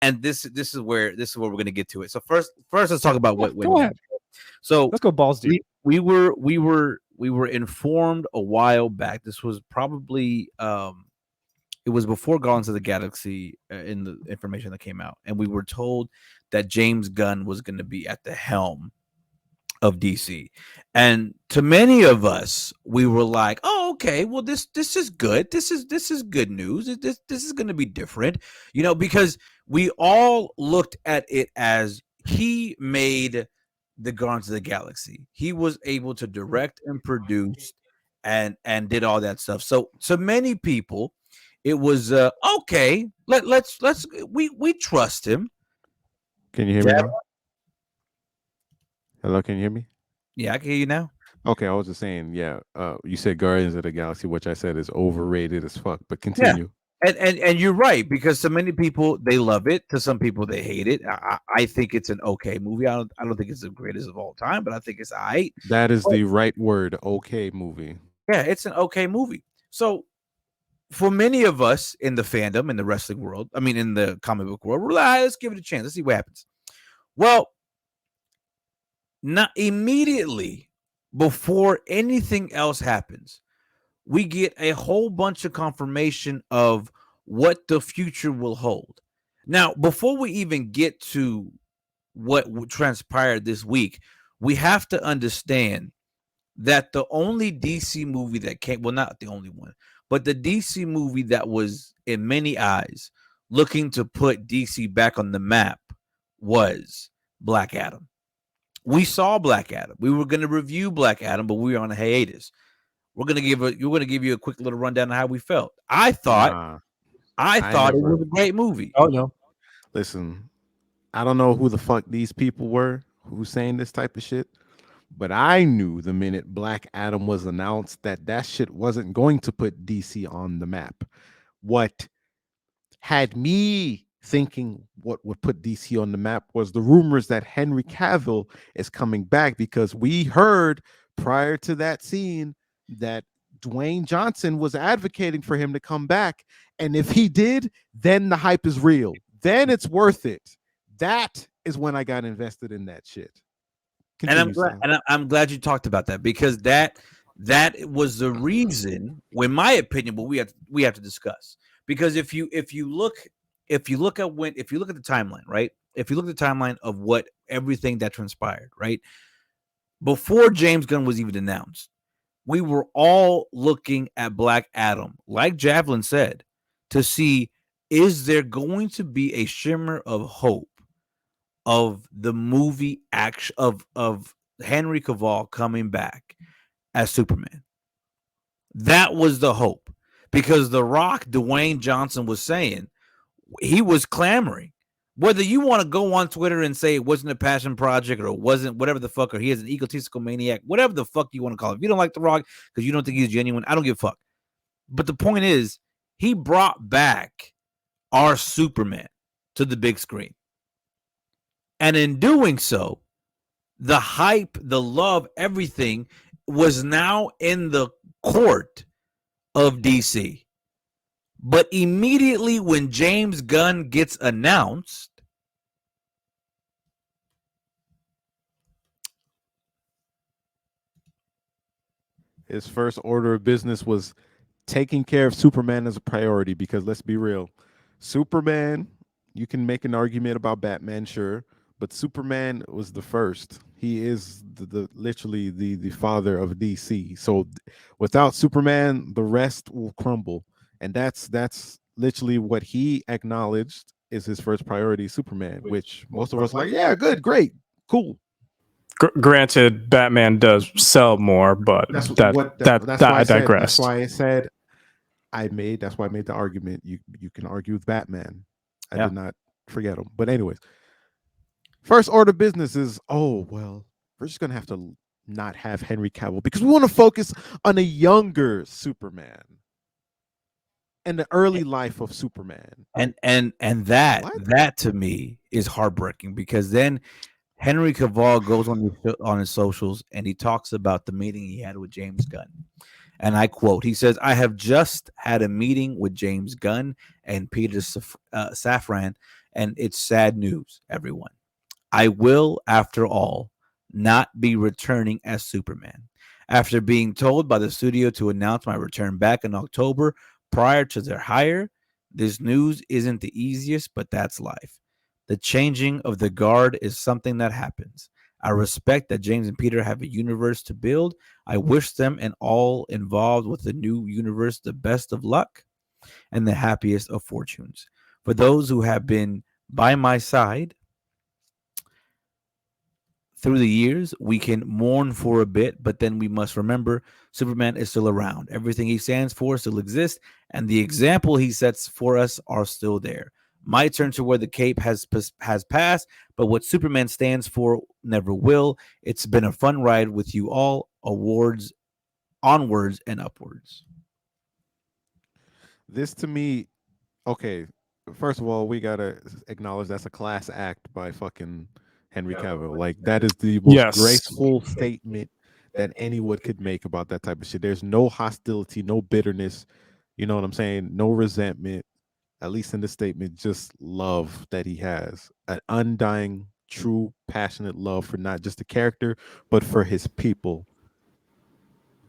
and this is where we're gonna get to it. So first let's talk about what Go ahead. So Let's go balls deep. we were informed a while back. This was probably it was before Guardians of the Galaxy in the information that came out, and we were told that James Gunn was going to be at the helm of DC. And to many of us, we were like, "Oh, okay. Well, this is good. This is good news. This is going to be different." Because we all looked at it as he made the Guardians of the Galaxy. He was able to direct and produce and did all that stuff. So to many people, it was okay. Let's we trust him. Can you hear me now? Hello, can you hear me? Yeah, I can hear you now. Okay, I was just saying, yeah. You said Guardians of the Galaxy, which I said is overrated as fuck. But Yeah. continue. And you're right, because to many people they love it, to some people they hate it. I think it's an okay movie. I don't think it's the greatest of all time, but I think it's alright. That is the right word. Okay, movie. Yeah, it's an okay movie. So for many of us in the fandom, in the wrestling world, I mean in the comic book world, we're like, let's give it a chance. Let's see what happens. Well, not immediately before anything else happens, we get a whole bunch of confirmation of what the future will hold. Now, before we even get to what transpired this week, we have to understand that the only DC movie that came, well, not the only one, but the DC movie that was, in many eyes, looking to put DC back on the map was Black Adam. We saw Black Adam. We were going to review Black Adam, but we were on a hiatus. We're going to give you a quick little rundown of how we felt. I thought it was a great movie. Oh no. Listen, I don't know who the fuck these people were who's saying this type of shit, but I knew the minute Black Adam was announced that shit wasn't going to put DC on the map. What had me thinking what would put DC on the map was the rumors that Henry Cavill is coming back, because we heard prior to that scene that Dwayne Johnson was advocating for him to come back. And if he did, then the hype is real. Then it's worth it. That is when I got invested in that shit. Continue, I'm glad you talked about that, because that was the reason, in my opinion, what we have to discuss. Because if you look at the timeline, right? If you look at the timeline of what everything that transpired, right? Before James Gunn was even announced, we were all looking at Black Adam, like Javelin said, to see, is there going to be a shimmer of hope of the movie action of Henry Cavill coming back as Superman? That was the hope, because The Rock, Dwayne Johnson, was saying, he was clamoring. Whether you want to go on Twitter and say it wasn't a passion project, or it wasn't whatever the fuck, or he is an egotistical maniac, whatever the fuck you want to call it. If you don't like The Rock because you don't think he's genuine, I don't give a fuck. But the point is, he brought back our Superman to the big screen. And in doing so, the hype, the love, everything was now in the court of DC. But immediately when James Gunn gets announced, his first order of business was taking care of Superman as a priority, because let's be real, Superman, you can make an argument about Batman, sure, but Superman was the first. He is the literally the father of DC. So without Superman, the rest will crumble. And that's literally what he acknowledged is his first priority, Superman, which most of us are like, yeah, good, great, cool. Granted, Batman does sell more, but that's why I digress. That's why I said that's why I made the argument. You can argue with Batman. I did not forget him. But anyways, first order of business is, we're just gonna have to not have Henry Cavill, because we want to focus on a younger Superman and the early life of Superman. And that to me is heartbreaking, because then Henry Cavill goes on his socials and he talks about the meeting he had with James Gunn. And I quote, he says, "I have just had a meeting with James Gunn and Peter Safran, and it's sad news, everyone. I will, after all, not be returning as Superman. After being told by the studio to announce my return back in October prior to their hire, this news isn't the easiest, but that's life. The changing of the guard is something that happens. I respect that James and Peter have a universe to build. I wish them and all involved with the new universe the best of luck and the happiest of fortunes. For those who have been by my side through the years, we can mourn for a bit, but then we must remember Superman is still around. Everything he stands for still exists, and the example he sets for us are still there. My turn to wear the cape has passed, but what Superman stands for never will. It's been a fun ride with you all. Awards, onwards and upwards. This to me, okay. First of all, we gotta acknowledge that's a class act by fucking Henry Cavill. Like that is the most Yes. graceful statement that anyone could make about that type of shit. There's no hostility, no bitterness. You know what I'm saying? No resentment. At least in the statement, just love that he has. An undying, true, passionate love for not just the character, but for his people.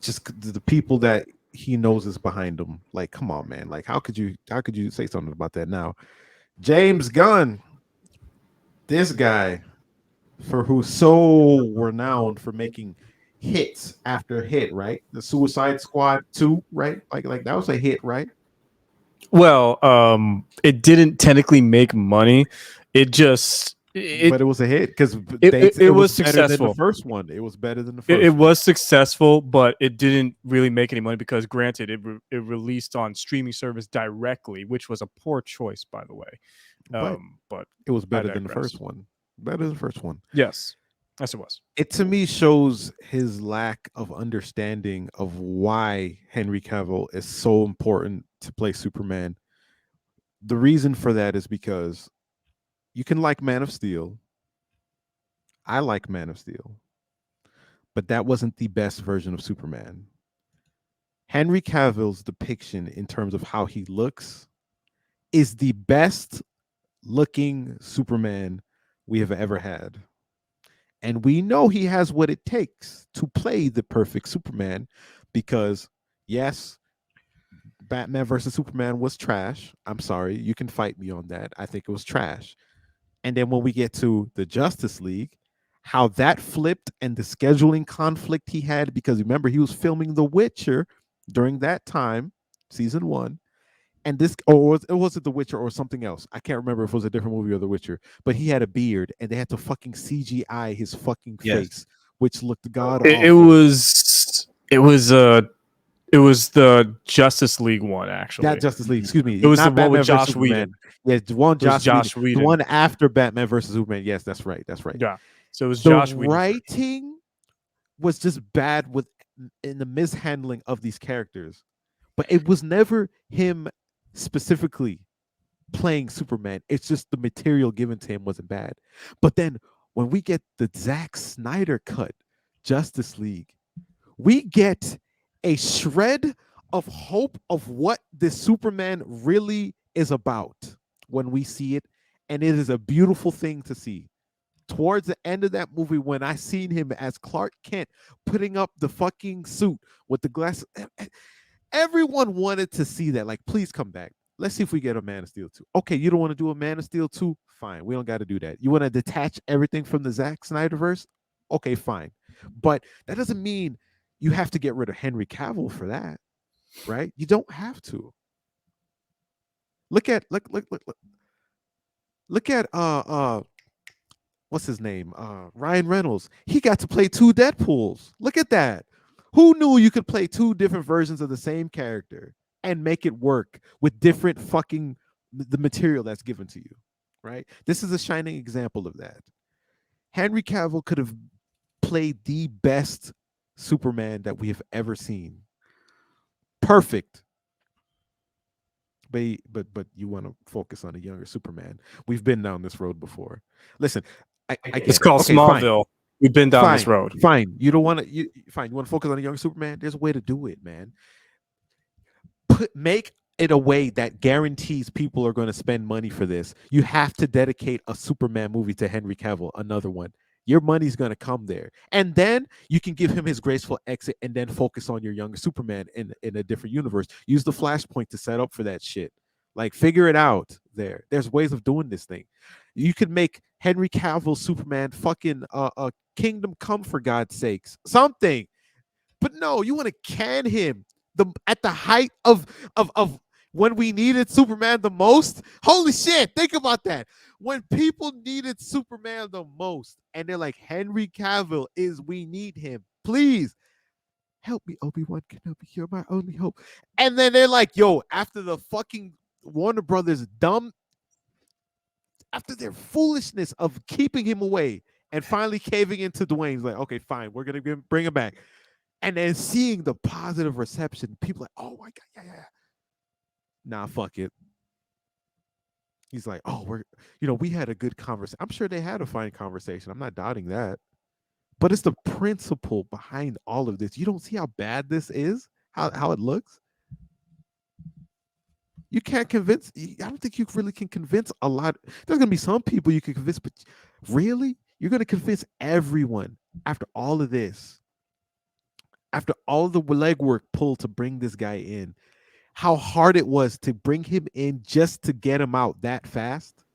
Just the people that he knows is behind him. Like, come on, man. Like, how could you say something about that now? James Gunn, this guy, for who's so renowned for making hits after hit, right? The Suicide Squad 2, right? Like that was a hit, right? Well, it didn't technically make money. It just but it was a hit because it was better successful. than the first one. It was better than the first. It was successful, but it didn't really make any money because, granted, it released on streaming service directly, which was a poor choice, by the way. But it was better than the first one. Better than the first one. Yes, yes, it was. It to me shows his lack of understanding of why Henry Cavill is so important to play Superman. The reason for that is because you can like Man of Steel. I like Man of Steel. But that wasn't the best version of Superman. Henry Cavill's depiction in terms of how he looks is the best looking Superman we have ever had. And we know he has what it takes to play the perfect Superman because, yes, Batman versus Superman was trash. I'm sorry. You can fight me on that. I think it was trash. And then when we get to the Justice League, how that flipped and the scheduling conflict he had, because remember, he was filming The Witcher during that time, season 1. And this, or was it The Witcher or something else? I can't remember if it was a different movie or The Witcher, but he had a beard and they had to fucking CGI his fucking face, which looked god awful. It was the Justice League one, actually. That Justice League, excuse me. It was not the one with Batman Josh Whedon. Yeah, the one Josh Whedon. The one after Batman versus Superman. Yes, that's right. That's right. Yeah. So it was Josh Whedon. The writing was just bad in the mishandling of these characters. But it was never him specifically playing Superman. It's just the material given to him wasn't bad. But then when we get the Zack Snyder cut Justice League, we get a shred of hope of what this Superman really is about when we see it. And it is a beautiful thing to see. Towards the end of that movie, when I seen him as Clark Kent putting up the fucking suit with the glass, everyone wanted to see that. Like, please come back. Let's see if we get a Man of Steel 2. Okay, you don't want to do a Man of Steel 2? Fine. We don't got to do that. You want to detach everything from the Zack Snyderverse? Okay, fine. But that doesn't mean you have to get rid of Henry Cavill for that, right? You don't have to. Look at what's his name? Ryan Reynolds. He got to play 2 Deadpools. Look at that. Who knew you could play 2 different versions of the same character and make it work with different fucking the material that's given to you, right? This is a shining example of that. Henry Cavill could have played the best Superman that we have ever seen. Perfect. But you want to focus on a younger Superman. We've been down this road before. Listen, I it's called Smallville. Fine. We've been down this road. Fine. You don't want to. Fine. You want to focus on a young Superman? There's a way to do it, man. Make in a way that guarantees people are going to spend money for this, you have to dedicate a Superman movie to Henry Cavill, another one. Your money's going to come there. And then you can give him his graceful exit and then focus on your younger Superman in a different universe. Use the Flashpoint to set up for that shit. Like, figure it out there. There's ways of doing this thing. You could make Henry Cavill Superman fucking Kingdom Come, for God's sakes. Something. But no, you want to can him at the height of when we needed Superman the most. Holy shit, think about that. When people needed Superman the most, and they're like, Henry Cavill we need him. Please help me, Obi-Wan Kenobi. You're my only hope. And then they're like, yo, after the fucking Warner Brothers after their foolishness of keeping him away and finally caving into Dwayne's like, okay, fine, we're gonna bring him back. And then seeing the positive reception, people like, oh my God, yeah. Nah, fuck it. He's like, oh, we had a good conversation. I'm sure they had a fine conversation. I'm not doubting that. But it's the principle behind all of this. You don't see how bad this is, how it looks. You can't convince. I don't think you really can convince a lot. There's going to be some people you can convince, but really? You're going to convince everyone after all of this, after all the legwork pulled to bring this guy in, how hard it was to bring him in just to get him out that fast,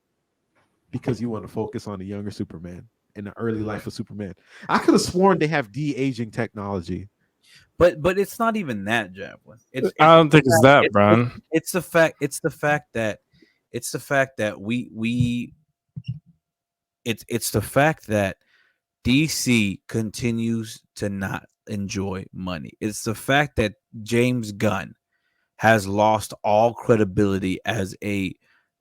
because you want to focus on the younger Superman and the early life of Superman. I could have sworn they have de-aging technology. But it's not even that, Javelin. I don't think it's that, Brian. It's the fact that it's the fact that DC continues to not enjoy money. It's the fact that James Gunn has lost all credibility as a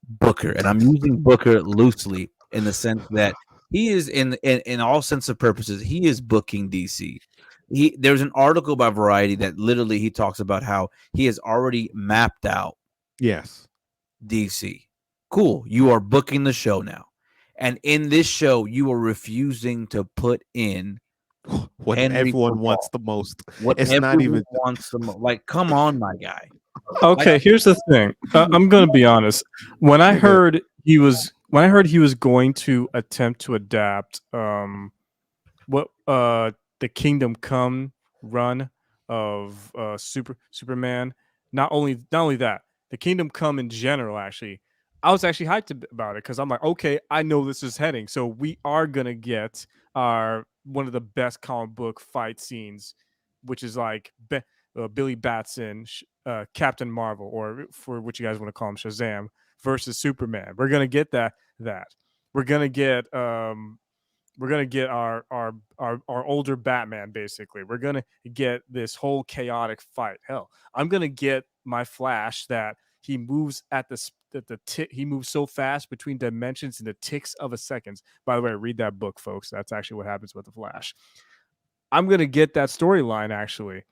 booker, and I'm using booker loosely in the sense that he is in all sense of purposes, he is booking DC. There's an article by Variety that literally he talks about how he has already mapped out DC. Cool, you are booking the show now, and in this show you are refusing to put in what everyone wants the most. It's not even wants the most. Like, come on, my guy. Okay, here's the thing. I'm gonna be honest. When I heard he was going to attempt to adapt the Kingdom Come run of Superman, not only that, the Kingdom Come in general, actually, I was actually hyped about it because I'm like, okay, I know this is heading, so we are gonna get one of the best comic book fight scenes, which is like Billy Batson, Captain Marvel, or for what you guys want to call him, Shazam versus Superman. We're gonna get that. We're gonna get our older Batman. Basically, we're gonna get this whole chaotic fight. Hell, I'm gonna get my Flash that he moves he moves so fast between dimensions in the ticks of a second. By the way, read that book, folks. That's actually what happens with the Flash. I'm gonna get that storyline actually,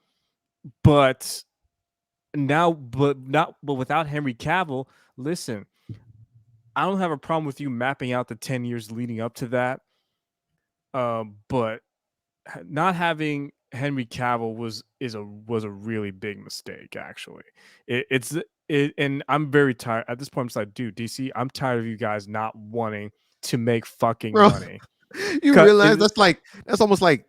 but without Henry Cavill. Listen, I don't have a problem with you mapping out the 10 years leading up to that. But not having Henry Cavill was a really big mistake. Actually, and I'm very tired at this point. I'm just like, dude, DC, I'm tired of you guys not wanting to make fucking money. You realize that's almost like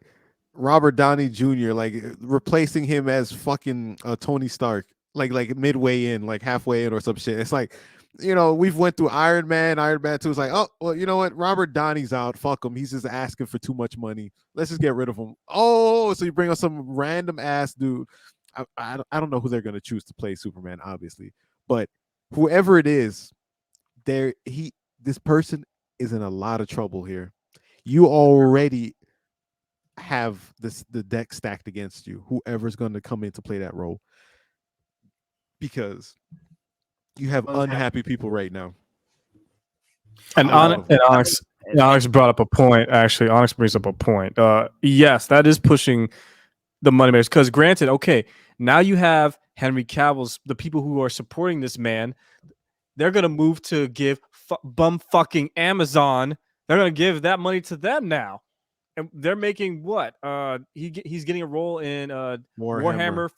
Robert Downey Jr. like replacing him as fucking Tony Stark, like midway in, like halfway in or some shit. It's like, we've went through Iron Man 2 is like, oh, well, you know what? Robert Downey's out. Fuck him. He's just asking for too much money. Let's just get rid of him. Oh, so you bring us some random ass dude. I don't know who they're going to choose to play Superman, obviously. But whoever it is, this person is in a lot of trouble here. You already have the deck stacked against you, whoever's going to come in to play that role. Because you have unhappy people right now. And Onyx brought up a point. Actually, Onyx brings up a point. Yes, that is pushing the moneymakers. Because granted, okay, now you have Henry Cavill's, the people who are supporting this man, they're going to move to give bum-fucking Amazon. They're going to give that money to them now. And they're making what? He's getting a role in Warhammer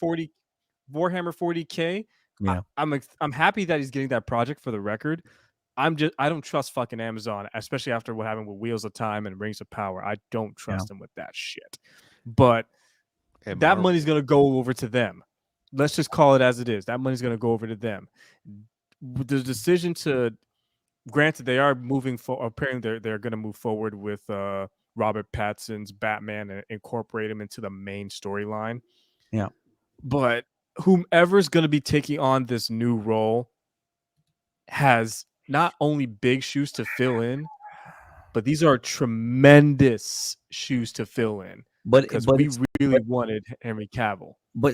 40K. Yeah. I'm happy that he's getting that project for the record. I don't trust fucking Amazon, especially after what happened with Wheels of Time and Rings of Power. I don't trust them with that shit. But And that Marvel. money's gonna go over to them. Let's just call it as it is. That money's gonna go over to them. The decision to, granted, they are moving for apparently they're gonna move forward with Robert Pattinson's Batman and incorporate him into the main storyline. Yeah. But whomever's gonna be taking on this new role has not only big shoes to fill in, but these are tremendous shoes to fill in. But because we really wanted Henry Cavill.